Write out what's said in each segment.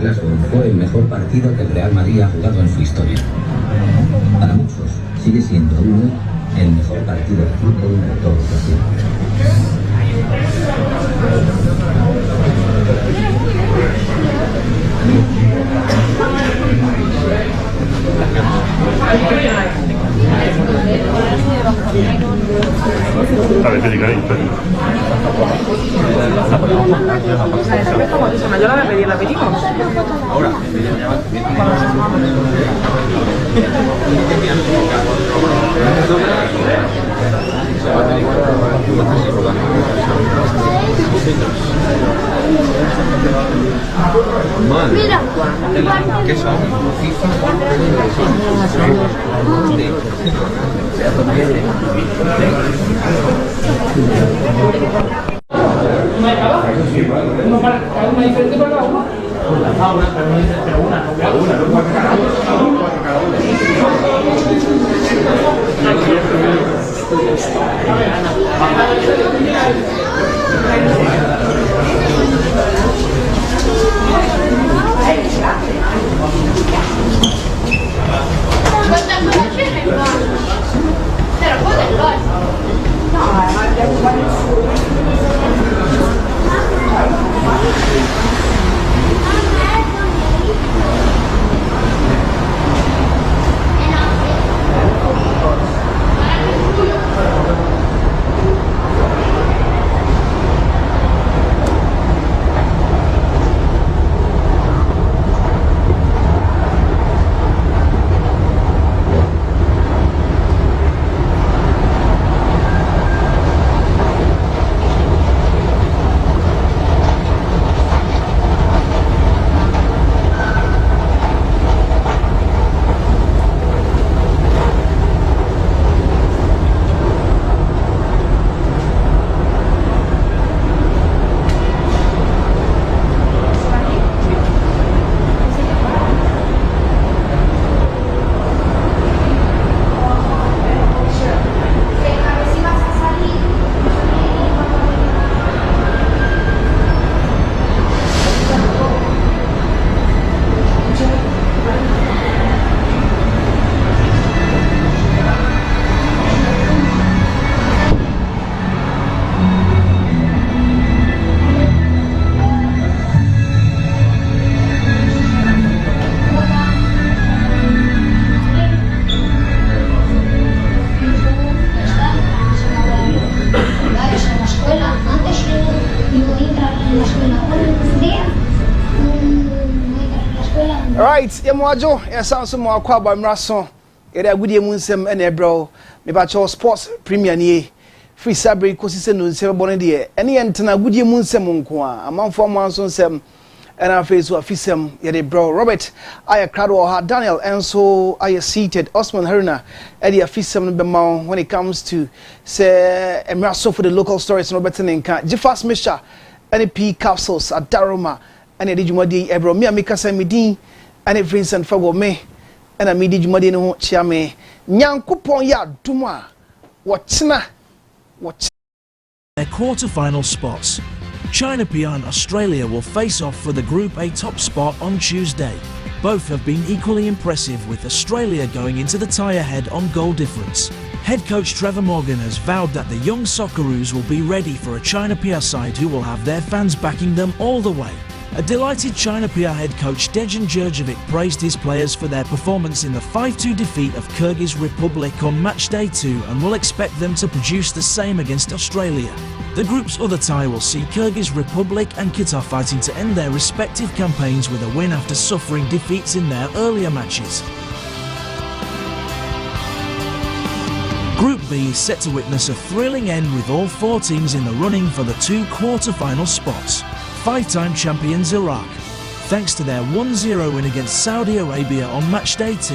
Glasgow fue el mejor partido que el Real Madrid ha jugado en su historia. Para muchos sigue siendo uno el mejor partido de fútbol de todos los tiempos. Yo la voy a pedir, ¿la pedimos? Ahora. Mira, ¿Qué son? Uno para cada una diferente para cada uno. Pero una, no cada una, no para cada Right, Yamuajo, it sounds some more quite by Mrason. It a good yemunsem and a bro. Maybe sports premier ni free sabre cosise no se born there. Any antena good yemunsem nkoa. Among for months sem and our face wa fisem ye bro. Robert, I a crowd or Daniel and so I seated Osman Herna at the fisem bema when it comes to say Mrason for the local stories no better than can. Jeffas Misha and P capsules at Daroma and the Jumadi Ebro me amika midin and Vincent Fago me and a midi Jumadi no chiame Nyankupon ya duma whatna what their quarter-final spots. China Pia and Australia will face off for the Group A top spot on Tuesday. Both have been equally impressive, with Australia going into the tie ahead on goal difference. Head coach Trevor Morgan has vowed that the young Socceroos will be ready for a China Pia side who will have their fans backing them all the way. A delighted China Pia head coach Dejan Djurdjevic praised his players for their performance in the 5-2 defeat of Kyrgyz Republic on match day 2 and will expect them to produce the same against Australia. The group's other tie will see Kyrgyz Republic and Qatar fighting to end their respective campaigns with a win after suffering defeats in their earlier matches. Group B is set to witness a thrilling end with all 4 teams in the running for the 2 quarter-final spots. 5-time champions Iraq, thanks to their 1-0 win against Saudi Arabia on match day 2,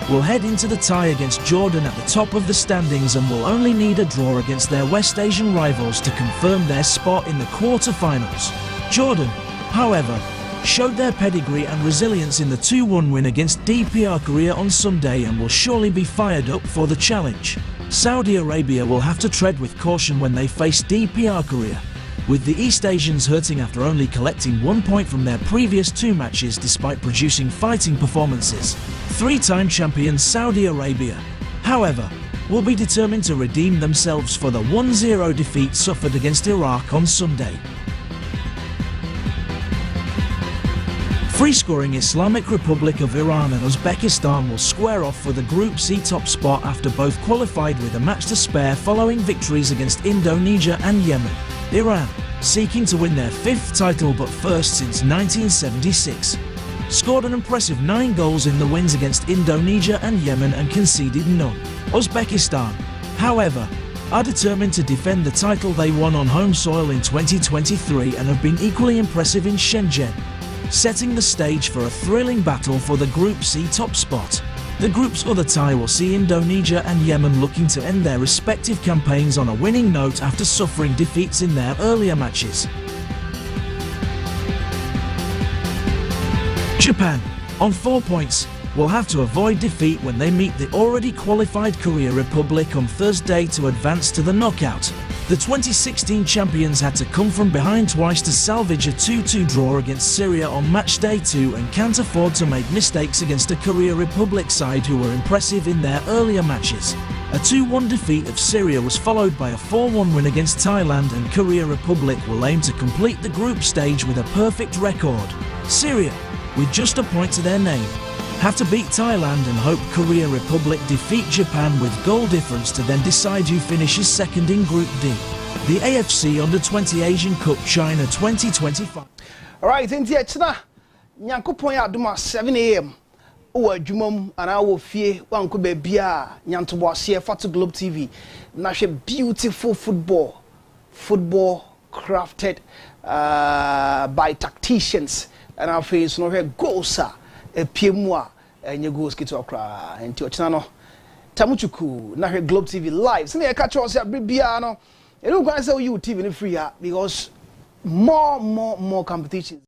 will head into the tie against Jordan at the top of the standings and will only need a draw against their West Asian rivals to confirm their spot in the quarter-finals. Jordan, however, showed their pedigree and resilience in the 2-1 win against DPR Korea on Sunday and will surely be fired up for the challenge. Saudi Arabia will have to tread with caution when they face DPR Korea, with the East Asians hurting after only collecting 1 point from their previous 2 matches despite producing fighting performances. 3-time champion Saudi Arabia, however, will be determined to redeem themselves for the 1-0 defeat suffered against Iraq on Sunday. Free-scoring Islamic Republic of Iran and Uzbekistan will square off for the Group C top spot after both qualified with a match to spare following victories against Indonesia and Yemen. Iran, seeking to win their 5th title but first since 1976, scored an impressive 9 goals in the wins against Indonesia and Yemen and conceded none. Uzbekistan, however, are determined to defend the title they won on home soil in 2023 and have been equally impressive in Shenzhen, setting the stage for a thrilling battle for the Group C top spot. The group's other tie will see Indonesia and Yemen looking to end their respective campaigns on a winning note after suffering defeats in their earlier matches. Japan, on 4 points, will have to avoid defeat when they meet the already qualified Korea Republic on Thursday to advance to the knockout. The 2016 champions had to come from behind twice to salvage a 2-2 draw against Syria on match day 2 and can't afford to make mistakes against a Korea Republic side who were impressive in their earlier matches. A 2-1 defeat of Syria was followed by a 4-1 win against Thailand, and Korea Republic will aim to complete the group stage with a perfect record. Syria, with just a point to their name, have to beat Thailand and hope Korea Republic defeat Japan with goal difference to then decide who finishes second in Group D. The AFC Under-20 Asian Cup China 2025. Alright, in the China, Nyankopon ya aduma 7 a.m. Owa adwumam ana wo fie wanko ba bia nyantobo ase fa to Globe TV na hwe beautiful football crafted by tacticians, and our face no hwe goals epiemu a enye goals kito akra enti ochina no tamuchuku na hwe Globe TV live sene e catch us bia no e don't go say you TV no free because more competitions.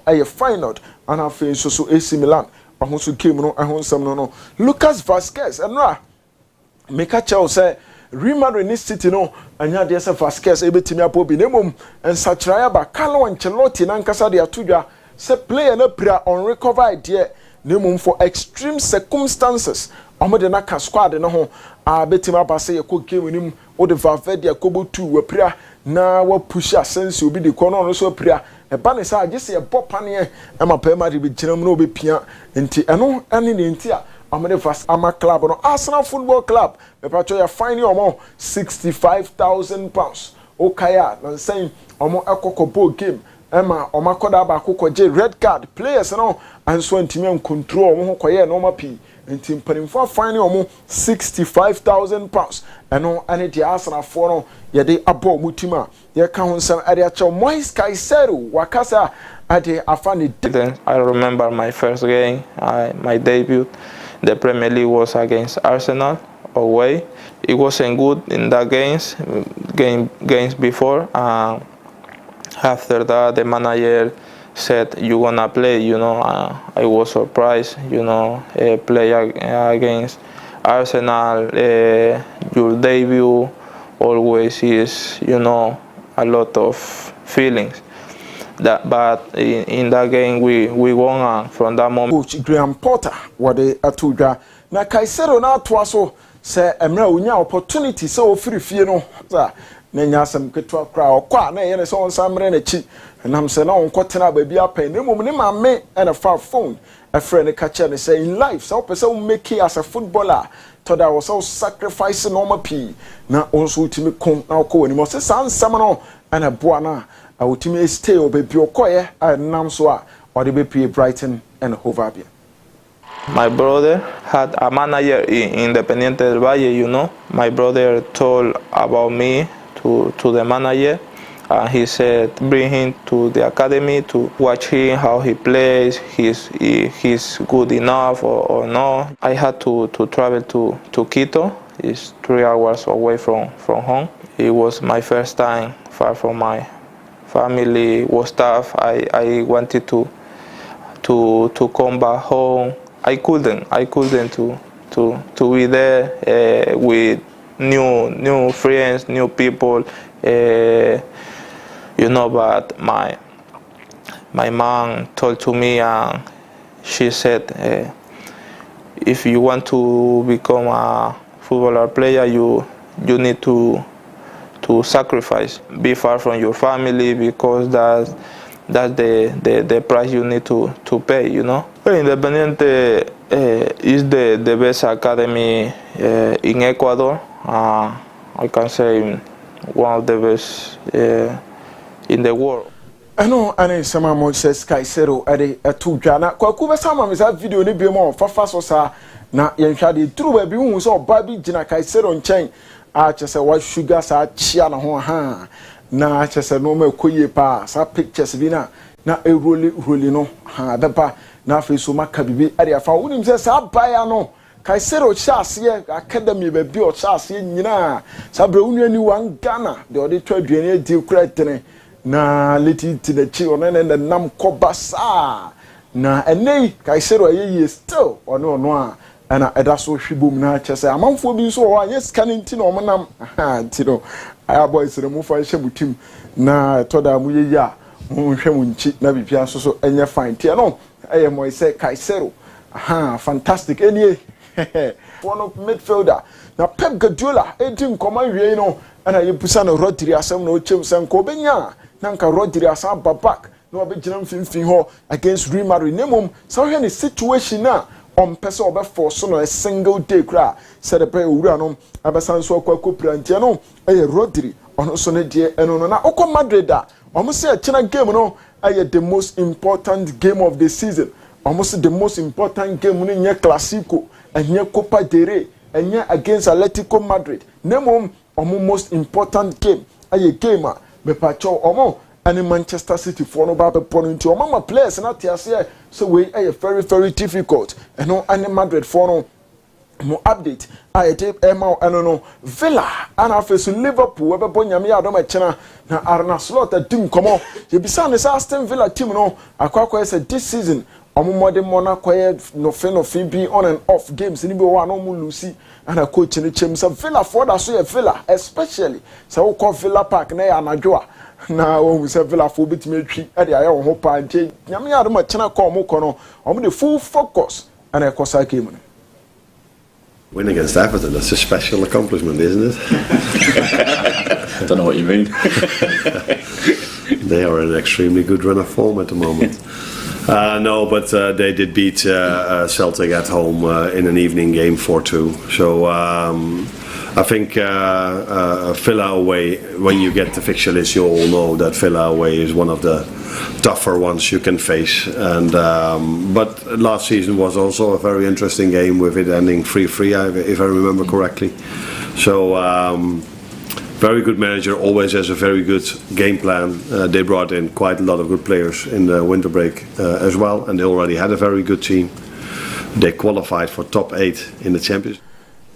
a final and afei so AC Milan ɔho so game no ɛho nsɛm no Lucas Vazquez ɛnra meka kyɛw sɛ Real Madrid ni City no anya de sɛ Vazquez ebetimi apo bi nemom nsakyerɛ ba Carlo Ancelotti nankasa de atodwa sɛ player na pira on recover idea nemom for extreme circumstances ɔmo de na ka squad no ho a betimi aba sɛ yɛkɔ game nim o de Valverde akobo 2 wapira na wa push Asensio obi de kɔ no so apira eba ne sa agye sɛ yɛbɔ paneɛ ɛma pɛma de bi gyina mu na obepia nti ɛno ɛne ne nti a amade fast ama club no Arsenal Football Club me pacho ya fine omo £65,000 okaya na saying omo ekokɔ game ema omo akoda ba akokɔje red card players no anso antimi an control omo koye na omo pi nti mpanimfo fine omo £65,000 eno ane di Arsenal for no ye de abo mutima ye ka ho nsam ade acho Moise Caicedo wakasa ade afani. Then I remember my first game, my debut. The Premier League was against Arsenal away. It wasn't good in that games before. After that, the manager said, "You're gonna play." You know, I was surprised. You know, play against Arsenal. Your debut always is, you know, a lot of feelings. But in that game we won from that moment. Coach Graham Potter wade atudwa na Caicedo na atoa so se emra onya opportunity se o free fie no za na nya asem keto akra okwa na ye ne se on samre na chi nam se na on kotena ba bi apan na mum ne mamme na fa phone a friend ne catch ne say in life so person will make it as a footballer to that was so sacrifice normal p na on so ultimi kon na ko woni mo se san sam no ana boa na I would stay or be Okoye and Namswa or the BP Brighton and Hove Albion. My brother had a manager in Independiente del Valle, you know. My brother told about me to the manager. He said, bring him to the academy to watch him, how he plays, he's good enough or no. I had to travel to Quito. It's 3 hours away from home. It was my first time far from my family. Was tough. I wanted to come back home. I couldn't to be there with new friends, new people, you know. But my mom told to me, and she said, if you want to become a footballer player, you need to sacrifice, be far from your family, because that's the price you need to pay, you know. Independiente is the best academy in Ecuador. I can say one of the best in the world. I know, and some Moise Caicedo at two Jana. Kwakuba Sama is that video ni be more fafaso sa na yenshade true baby who so baby Jina Caicedo on chain. Just say what sugar sa chia na ho ha na just no me koye pa sa pictures bi na e roli no ha beba na fe so maka bibi ade afa wonim say sa baya no Caicedo chase academy be bi o chase nyina sa bre unani wan Ghana de ode twaduane adi kura tene na leti ti na chi ono na nam koba sa na enei Caicedo aye still ono a ana eda so hwibom na chese amanfo bi so ho yes kaninti no monam ti no aya boys re mu fa hye mutim na toda mu ye ya mu hwe mu nchi na bibia so enye fine ti no eye Moise Caicedo fantastic enie one of midfielder na Pep Guardiola edi nkoma wie no ana ye pusa no Rodri asem na o chem sen ko benya na nka Rodri asam babak na obegina mfimfin ho against Real Madrid nemom so hwe ni situation na on person obe force no a single day cra said the play owura no abesan so akwa prantia no eye Rodri ono so ne de eno no na okọ Madrid a omo se china game no eye the most important game of the season, almost the most important game no nye Clasico enye Copa del Rey enye against Atletico Madrid nemom omo most important game eye game a me pacho omo and Manchester City for no bad opponent to mama players na tiase so we are very difficult and no any Madrid for no mo update I tape Emma no Villa and after Liverpool ebe nyame ya do mechena na Arna Slot team komo ye bisa ne Aston Villa team no akwa say this season omomode mona kwaye no fe be on and off games ni be wa no mu lucy and a coach ni chem say Villa for that so ye Villa especially say we call Villa Park na ya anadwo na we say Villa for bitime twi e de aye wo ho pa nche nyame ya do mechena ko mo kono omo the full focus and a kosa game. Win against Everton, that's a special accomplishment, isn't it? I don't know what you mean. They are in an extremely good run of form at the moment. No, but they did beat Celtic at home in an evening game 4-2. So I think Villa away, when you get the fixture list, you all know that Villa away is one of the tougher ones you can face. And but last season was also a very interesting game with it ending 3-3, if I remember correctly. So very good manager, always has a very good game plan. They brought in quite a lot of good players in the winter break as well, and they already had a very good team. They qualified for top 8 in the Championship.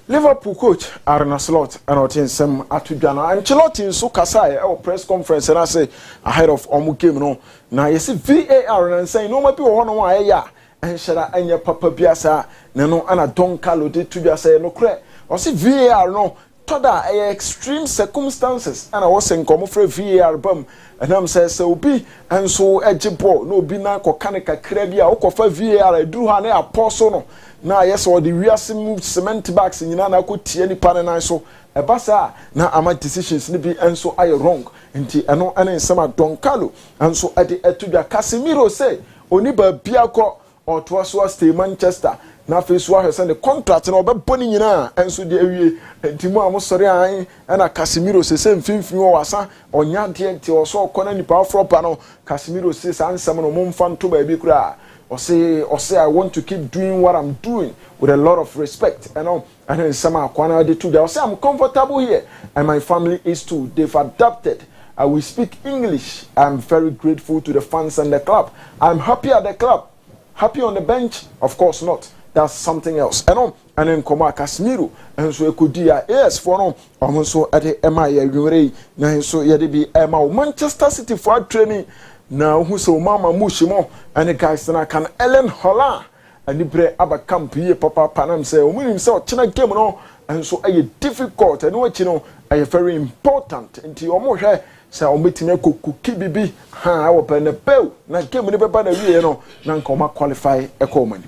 Liverpool coach Arna Slot and otin sem atudwana Ancelotti so kasai e press conference and I say ahead of omu game no na yesi VAR and say no mabi wo no wa ya enhyira anya papa biasa na no ana Don Carlo de tudwa say no kre o say VAR no toda extreme circumstances and I was saying come for VAR bam and am say obi enso egibo no obi na kokaneka kra bia wo kofa VAR eduru ha na apostle no na yes or the wiase move cement bags nyina na ko tie ni pane nan so e basa na ama decisions ni bi enso aye wrong nti eno ene nsema Don Carlo enso ade etudwa Casemiro say oni ba bia ko oto so stay Manchester na face wa hwese the contract na obebɔ ni nyina enso de awie nti mu amosore an na Casemiro se mfimfini wo wasa onya de nti oso kɔ na nipa afropa no Casemiro se sansam no momfa nto ba bi kura or say I want to keep doing what I'm doing with a lot of respect. And then some are de to say I'm comfortable here and my family is too. They've adapted. I will speak English. I'm very grateful to the fans and the club. I'm happy at the club. Happy on the bench? Of course not. That's something else. And then come Casemiro and so could yes for no almost at the MI na so yede be Manchester City for training. Now who so mama mushimo and the guys na can Ellen Holland and the bre aba camp here papa panam say o munim say o china game no and so a difficult and what you know a very important nti o mo hwe say o metime kokuki bibi ha wo pe na pew na game ni beba na wie no na nka o ma qualify e ko mani.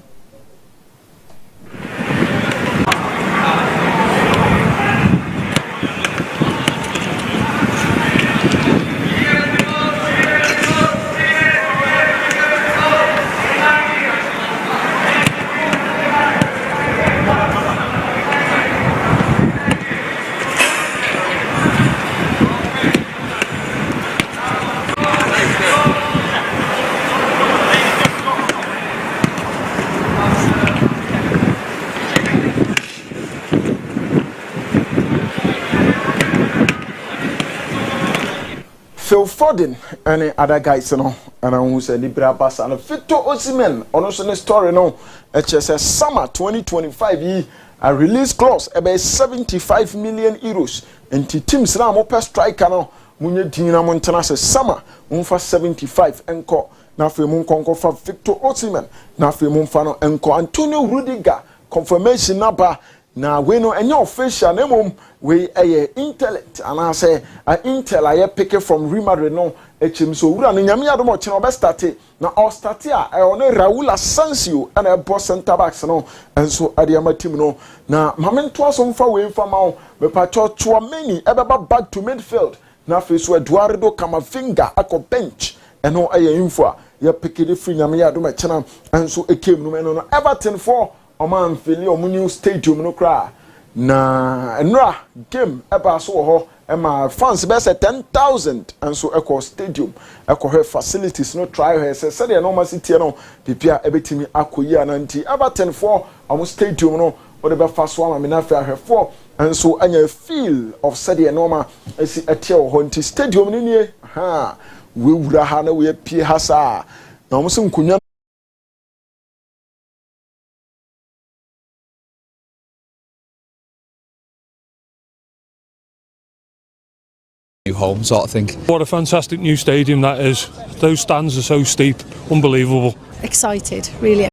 Phil Foden and other guys no and who say Libra Bass and Victor Osimhen on the story no HS summer 2025 a release clause about 75 million euros and teams now more striker no munye dina montana say summer for 75 enko na fe mun konko for Victor Osimhen na fe mun fa no enko Antonio Rudiger confirmation number na we no enye official na mum we intellect and I say intel I pick it from Real Madrid no echim so wura no nyame adom o chine start na all start a on Raul Asensio and a boss center backs no enso adiama team no na mamento aso mfa we mfa ma me pacho Chouameni ebeba back to midfield na face Eduardo Camavinga akọ bench eno info a ye pick it free nyame adom chine enso ekem no no Everton for Oman Philly omu new stadium no kra na enra game eba so ho ema fans be say 10,000 and so eco stadium eco her facilities no try her say the normal city no pipia ebetimi akoyi ananti Everton for omu stadium no o de be fa so ama me na fa her for and so anya feel of said the normal esi etie ho nti stadium ni nie ha we wura ha na we pie ha sa na omu se nkunya new home sort of thing. What a fantastic new stadium that is. Those stands are so steep, unbelievable. Excited, really.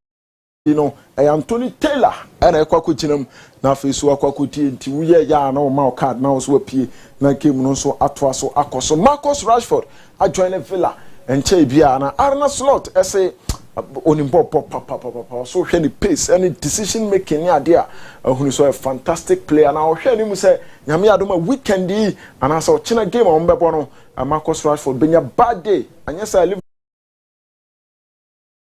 You know, Anthony Taylor and a quakutinum na face wa kwakuti nti wuye ya na o ma card na so apie na game no so atwa so akoso Marcus Rashford a join Villa and che bia na Arna Slot say onimbo pop so hwe ni pace any decision making ni ade a hunu so a fantastic player na o hwe ni mu say nyame adoma weekend yi ana so china game on bebo no Marcus Rashford benya bad day anya say